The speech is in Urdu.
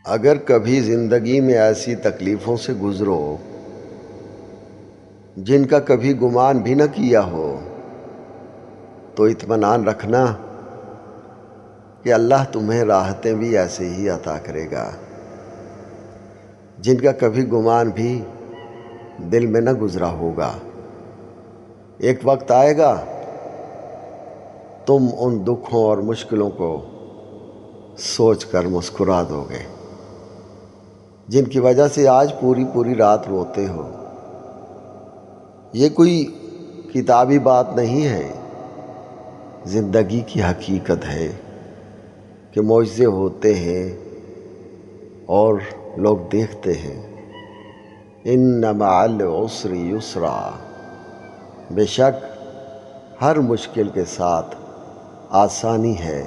اگر کبھی زندگی میں ایسی تکلیفوں سے گزرو جن کا کبھی گمان بھی نہ کیا ہو تو اطمینان رکھنا کہ اللہ تمہیں راحتیں بھی ایسے ہی عطا کرے گا جن کا کبھی گمان بھی دل میں نہ گزرا ہوگا۔ ایک وقت آئے گا تم ان دکھوں اور مشکلوں کو سوچ کر مسکرا دو گے جن کی وجہ سے آج پوری پوری رات روتے ہو۔ یہ کوئی کتابی بات نہیں ہے، زندگی کی حقیقت ہے کہ معجزے ہوتے ہیں اور لوگ دیکھتے ہیں۔ ان مع العسر یسرا، بے شک ہر مشکل کے ساتھ آسانی ہے۔